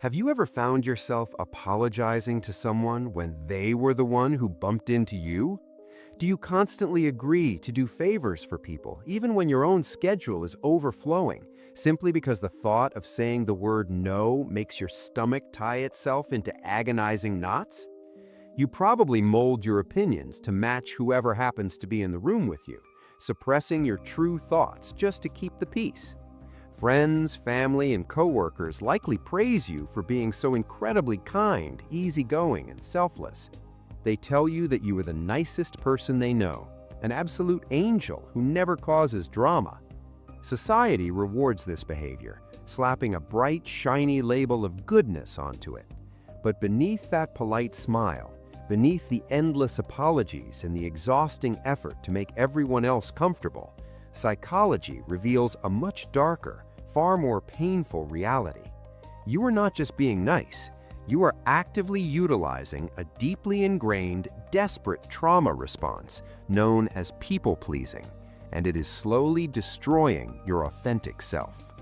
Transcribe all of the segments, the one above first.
Have you ever found yourself apologizing to someone when they were the one who bumped into you? Do you constantly agree to do favors for people, even when your own schedule is overflowing, simply because the thought of saying the word no makes your stomach tie itself into agonizing knots? You probably mold your opinions to match whoever happens to be in the room with you, suppressing your true thoughts just to keep the peace. Friends, family, and coworkers likely praise you for being so incredibly kind, easygoing, and selfless. They tell you that you are the nicest person they know, an absolute angel who never causes drama. Society rewards this behavior, slapping a bright, shiny label of goodness onto it. But beneath that polite smile, beneath the endless apologies and the exhausting effort to make everyone else comfortable, psychology reveals a much darker, far more painful reality. You are not just being nice, you are actively utilizing a deeply ingrained, desperate trauma response known as people-pleasing, and it is slowly destroying your authentic self.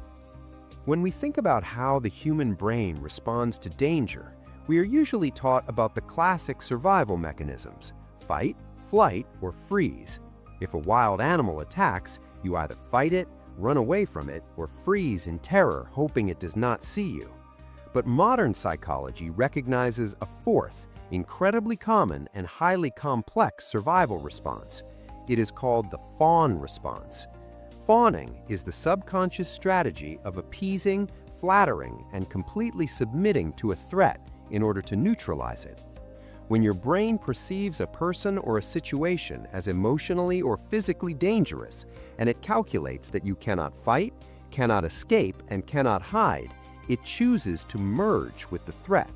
When we think about how the human brain responds to danger, we are usually taught about the classic survival mechanisms: fight, flight, or freeze. If a wild animal attacks, you either fight it, run away from it, or freeze in terror, hoping it does not see you. But modern psychology recognizes a fourth, incredibly common and highly complex survival response. It is called the Fawn response. Fawning is the subconscious strategy of appeasing, flattering, and completely submitting to a threat in order to neutralize it. When your brain perceives a person or a situation as emotionally or physically dangerous, and it calculates that you cannot fight, cannot escape, and cannot hide, it chooses to merge with the threat.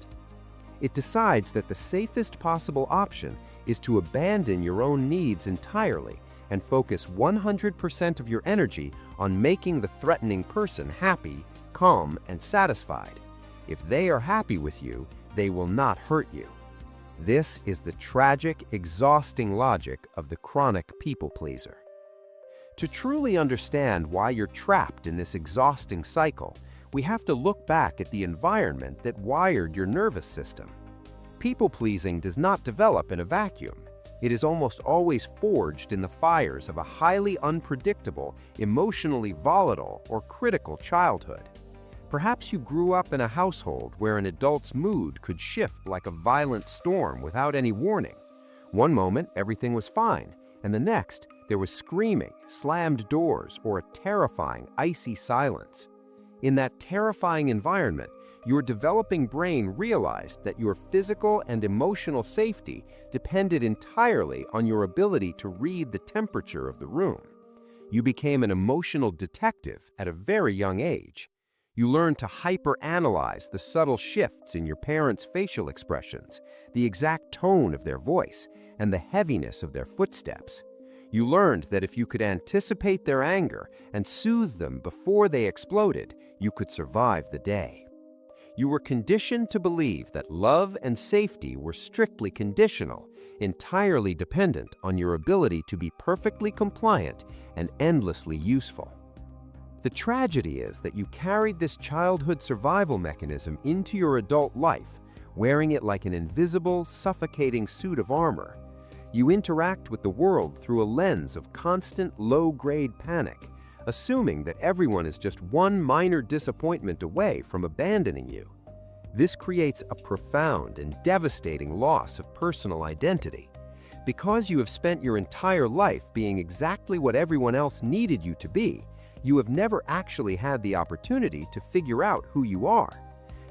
It decides that the safest possible option is to abandon your own needs entirely and focus 100% of your energy on making the threatening person happy, calm, and satisfied. If they are happy with you, they will not hurt you. This is the tragic, exhausting logic of the chronic people-pleaser. To truly understand why you're trapped in this exhausting cycle, we have to look back at the environment that wired your nervous system. People-pleasing does not develop in a vacuum. It is almost always forged in the fires of a highly unpredictable, emotionally volatile, or critical childhood. Perhaps you grew up in a household where an adult's mood could shift like a violent storm without any warning. One moment, everything was fine, and the next, there was screaming, slammed doors, or a terrifying, icy silence. In that terrifying environment, your developing brain realized that your physical and emotional safety depended entirely on your ability to read the temperature of the room. You became an emotional detective at a very young age. You learned to hyper-analyze the subtle shifts in your parents' facial expressions, the exact tone of their voice, and the heaviness of their footsteps. You learned that if you could anticipate their anger and soothe them before they exploded, you could survive the day. You were conditioned to believe that love and safety were strictly conditional, entirely dependent on your ability to be perfectly compliant and endlessly useful. The tragedy is that you carried this childhood survival mechanism into your adult life, wearing it like an invisible, suffocating suit of armor. You interact with the world through a lens of constant low-grade panic, assuming that everyone is just one minor disappointment away from abandoning you. This creates a profound and devastating loss of personal identity. Because you have spent your entire life being exactly what everyone else needed you to be, you have never actually had the opportunity to figure out who you are.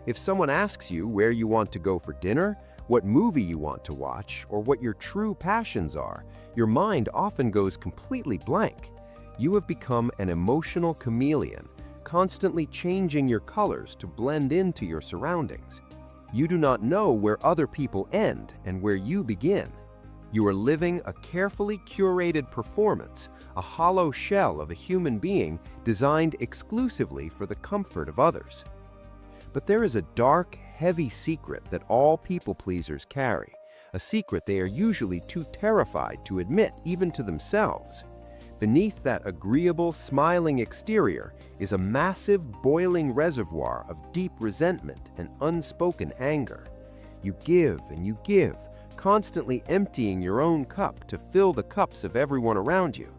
If someone asks you where you want to go for dinner, what movie you want to watch, or what your true passions are, your mind often goes completely blank. You have become an emotional chameleon, constantly changing your colors to blend into your surroundings. You do not know where other people end and where you begin. You are living a carefully curated performance, a hollow shell of a human being designed exclusively for the comfort of others. But there is a dark, heavy secret that all people-pleasers carry, a secret they are usually too terrified to admit even to themselves. Beneath that agreeable, smiling exterior is a massive, boiling reservoir of deep resentment and unspoken anger. You give and you give, constantly emptying your own cup to fill the cups of everyone around you.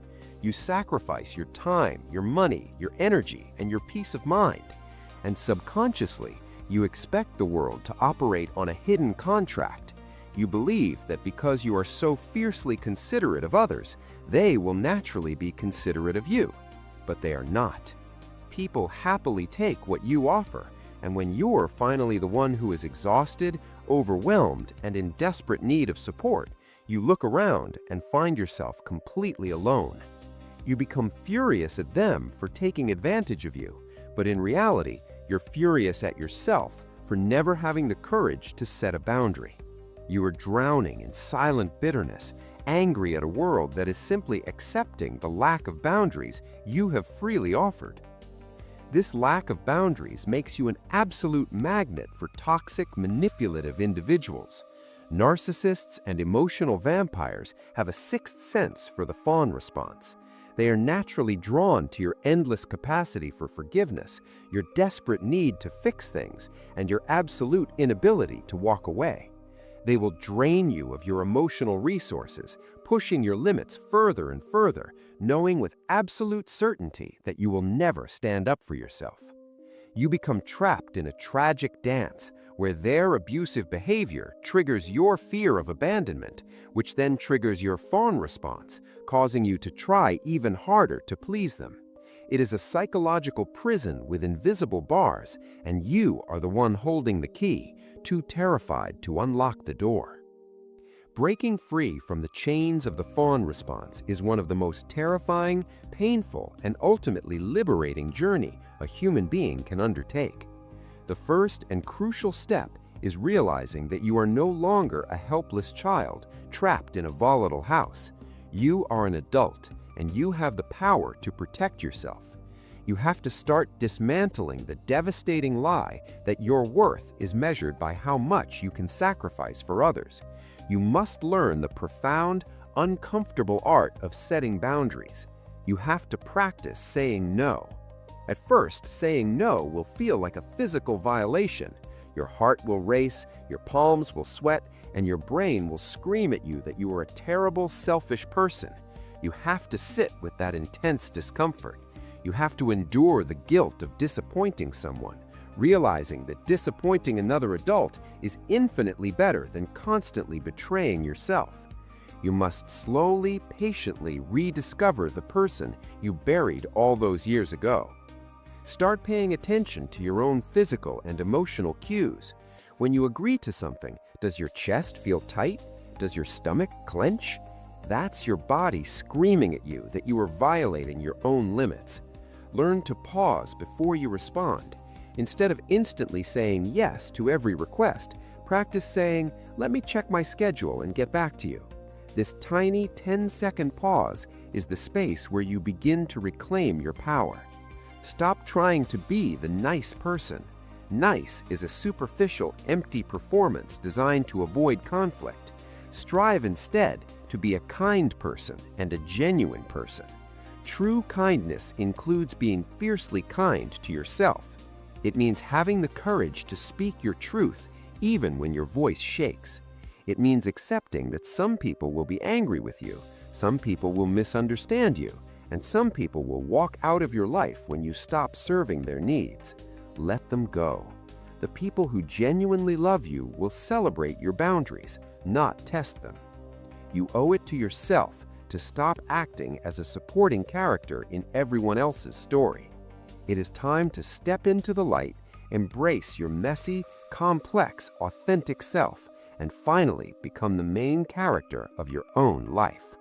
You sacrifice your time, your money, your energy, and your peace of mind. And subconsciously, you expect the world to operate on a hidden contract. You believe that because you are so fiercely considerate of others, they will naturally be considerate of you. But they are not. People happily take what you offer, and when you're finally the one who is exhausted, overwhelmed, and in desperate need of support, you look around and find yourself completely alone. You become furious at them for taking advantage of you, but in reality, you're furious at yourself for never having the courage to set a boundary. You are drowning in silent bitterness, angry at a world that is simply accepting the lack of boundaries you have freely offered. This lack of boundaries makes you an absolute magnet for toxic, manipulative individuals. Narcissists and emotional vampires have a sixth sense for the fawn response. They are naturally drawn to your endless capacity for forgiveness, your desperate need to fix things, and your absolute inability to walk away. They will drain you of your emotional resources, pushing your limits further and further, knowing with absolute certainty that you will never stand up for yourself. You become trapped in a tragic dance where their abusive behavior triggers your fear of abandonment, which then triggers your fawn response, causing you to try even harder to please them. It is a psychological prison with invisible bars, and you are the one holding the key, too terrified to unlock the door. Breaking free from the chains of the fawn response is one of the most terrifying, painful, and ultimately liberating journey a human being can undertake. The first and crucial step is realizing that you are no longer a helpless child trapped in a volatile house. You are an adult, and you have the power to protect yourself. You have to start dismantling the devastating lie that your worth is measured by how much you can sacrifice for others. You must learn the profound, uncomfortable art of setting boundaries. You have to practice saying no. At first, saying no will feel like a physical violation. Your heart will race, your palms will sweat, and your brain will scream at you that you are a terrible, selfish person. You have to sit with that intense discomfort. You have to endure the guilt of disappointing someone, realizing that disappointing another adult is infinitely better than constantly betraying yourself. You must slowly, patiently rediscover the person you buried all those years ago. Start paying attention to your own physical and emotional cues. When you agree to something, does your chest feel tight? Does your stomach clench? That's your body screaming at you that you are violating your own limits. Learn to pause before you respond. Instead of instantly saying yes to every request, practice saying, "Let me check my schedule and get back to you." This tiny 10-second pause is the space where you begin to reclaim your power. Stop trying to be the nice person. Nice is a superficial, empty performance designed to avoid conflict. Strive instead to be a kind person and a genuine person. True kindness includes being fiercely kind to yourself. It means having the courage to speak your truth even when your voice shakes. It means accepting that some people will be angry with you, some people will misunderstand you, and some people will walk out of your life when you stop serving their needs. Let them go. The people who genuinely love you will celebrate your boundaries, not test them. You owe it to yourself to stop acting as a supporting character in everyone else's story. It is time to step into the light, embrace your messy, complex, authentic self, and finally become the main character of your own life.